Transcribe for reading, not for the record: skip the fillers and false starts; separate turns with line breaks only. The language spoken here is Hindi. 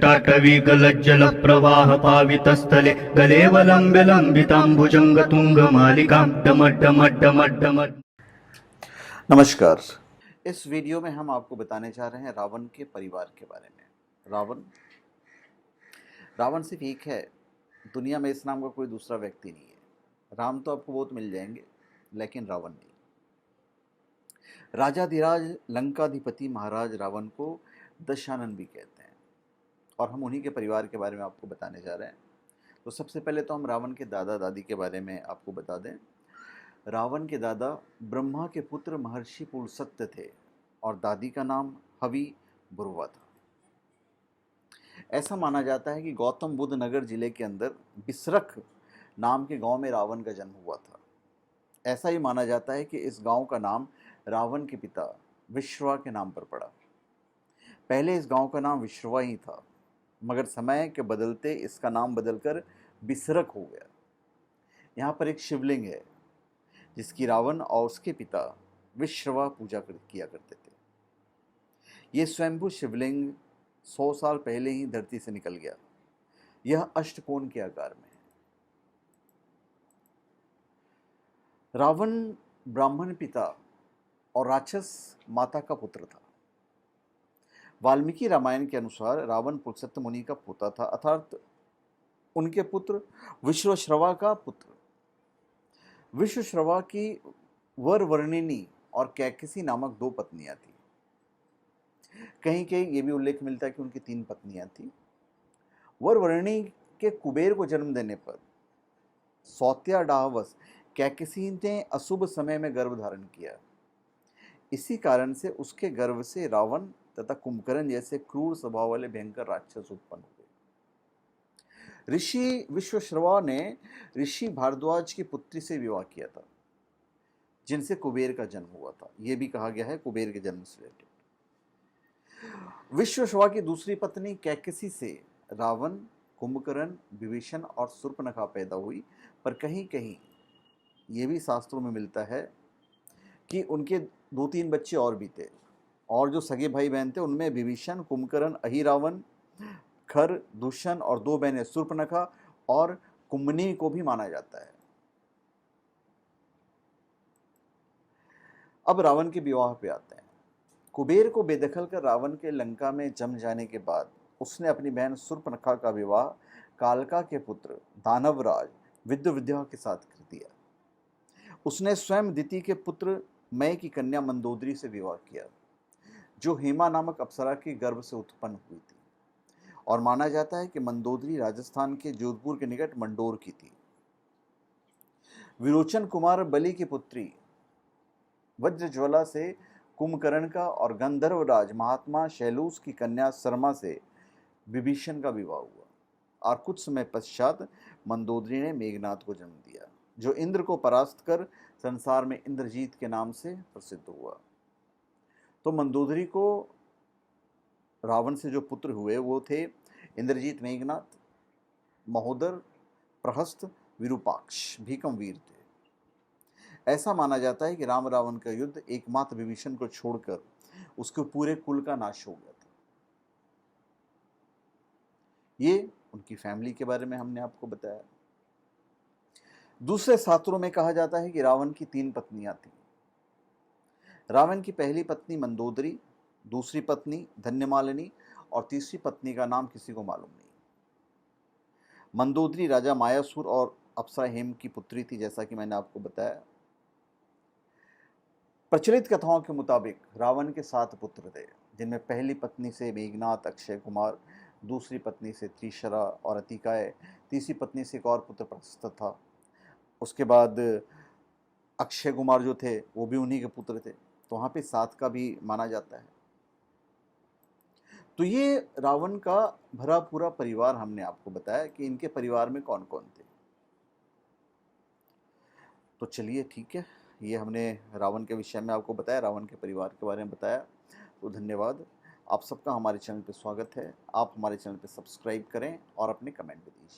जटाटवी गलज्जल प्रवाह पावितस्थले गलेवलम्ब्य लम्बिताम्बुजंग तुंग मालिकां डमड्डमड्डमड्डम।
नमस्कार। इस वीडियो में हम आपको बताने जा रहे हैं रावण के परिवार के बारे में। रावण सिर्फ एक है, दुनिया में इस नाम का कोई दूसरा व्यक्ति नहीं है। राम तो आपको बहुत मिल जाएंगे, लेकिन रावण नहीं। राजाधिराज लंकाधिपति महाराज रावण को दशानन भी कहते हैं, और हम उन्हीं के परिवार के बारे में आपको बताने जा रहे हैं। तो सबसे पहले तो हम रावण के दादा दादी के बारे में आपको बता दें। रावण के दादा ब्रह्मा के पुत्र महर्षि पुलस्त्य थे, और दादी का नाम हवि बुर्वा था। ऐसा माना जाता है कि गौतम बुद्ध नगर जिले के अंदर बिसरख नाम के गांव में रावण का जन्म हुआ था। ऐसा ही माना जाता है कि इस गांव का नाम रावण के पिता विश्रवा के नाम पर पड़ा। पहले इस गांव का नाम विश्रवा ही था, मगर समय के बदलते इसका नाम बदलकर बिसरख हो गया। यहाँ पर एक शिवलिंग है जिसकी रावण और उसके पिता विश्रवा पूजा किया करते थे। ये स्वयंभू शिवलिंग 100 साल पहले ही धरती से निकल गया। यह अष्टकोण के आकार में है। रावण ब्राह्मण पिता और राक्षस माता का पुत्र था। वाल्मीकि रामायण के अनुसार रावण पुलस्त्य मुनि का पोता था, अर्थात उनके पुत्र विश्वश्रवा का पुत्र। विश्वश्रवा की वरवर्णिनी और कैकसी नामक 2 पत्नियां थीं। कहीं कहीं ये भी उल्लेख मिलता है कि उनकी 3 पत्नियां थीं। वरवर्णिनी के कुबेर को जन्म देने पर सौत्याडाहवश कैकसी ने अशुभ समय में गर्भ धारण किया। इसी कारण से उसके गर्भ से रावण तथा कुंभकर्ण जैसे क्रूर स्वभाव वाले भयंकर राक्षस उत्पन्न हुए। ऋषि विश्वश्रवा ने ऋषि भारद्वाज की पुत्री से विवाह किया था, जिनसे कुबेर का जन्म हुआ था। यह भी कहा गया है कुबेर के जन्म से रिलेटेड। विश्वश्रवा की दूसरी पत्नी कैकसी से रावण, कुंभकर्ण, विभीषण और शूर्पणखा पैदा हुई, पर कहीं कहीं ये भी शास्त्रों में मिलता है कि उनके 2-3 बच्चे और भी थे, और जो सगे भाई बहन थे उनमें विभीषण, कुंभकर्ण, अहिरावण, खर, दुष्यंत और 2 बहनें शूर्पणखा और कुंभनी को भी माना जाता है। अब रावण के विवाह पे आते हैं। कुबेर को बेदखल कर रावण के लंका में जम जाने के बाद उसने अपनी बहन शूर्पणखा का विवाह कालका के पुत्र दानवराज विद्युविद्या के साथ कर दिया। उसने स्वयं दिति के पुत्र मय की कन्या मंदोदरी से विवाह किया, जो हेमा नामक अप्सरा के गर्भ से उत्पन्न हुई थी, और माना जाता है कि मंदोदरी राजस्थान के जोधपुर के निकट मंडोर की थी। विरोचन कुमार बलि की पुत्री वज्रज्वाला से कुंभकर्ण का और गंधर्वराज महात्मा शैलूस की कन्या शर्मा से विभीषण का विवाह हुआ, और कुछ समय पश्चात मंदोदरी ने मेघनाद को जन्म दिया, जो इंद्र को परास्त कर संसार में इंद्रजीत के नाम से प्रसिद्ध हुआ। तो मंदोदरी को रावण से जो पुत्र हुए वो थे इंद्रजीत, मेघनाद, महोदर, प्रहस्त, विरूपाक्ष, भीकमवीर थे। ऐसा माना जाता है कि राम रावण का युद्ध एकमात्र विभीषण को छोड़कर उसके पूरे कुल का नाश हो गया था। ये उनकी फैमिली के बारे में हमने आपको बताया। दूसरे शास्त्रों में कहा जाता है कि रावण की 3 पत्नियां थीं। रावण की पहली पत्नी मंदोदरी, दूसरी पत्नी धन्यमालिनी और तीसरी पत्नी का नाम किसी को मालूम नहीं। मंदोदरी राजा मायासुर और अप्सरा हेम की पुत्री थी, जैसा कि मैंने आपको बताया। प्रचलित कथाओं के मुताबिक रावण के 7 पुत्र थे, जिनमें पहली पत्नी से मेघनाद, अक्षय कुमार, दूसरी पत्नी से त्रिशरा और अतिकाय, तीसरी पत्नी से एक और पुत्र प्रस्थ था। उसके बाद अक्षय कुमार जो थे वो भी उन्हीं के पुत्र थे, तो वहाँ पे 7 का भी माना जाता है। तो ये रावण का भरा पूरा परिवार हमने आपको बताया कि इनके परिवार में कौन कौन थे। तो चलिए ठीक है, ये हमने रावण के विषय में आपको बताया, रावण के परिवार के बारे में बताया। तो धन्यवाद। आप सबका हमारे चैनल पे स्वागत है। आप हमारे चैनल पे सब्सक्राइब करें और अपने कमेंट भी दीजिए।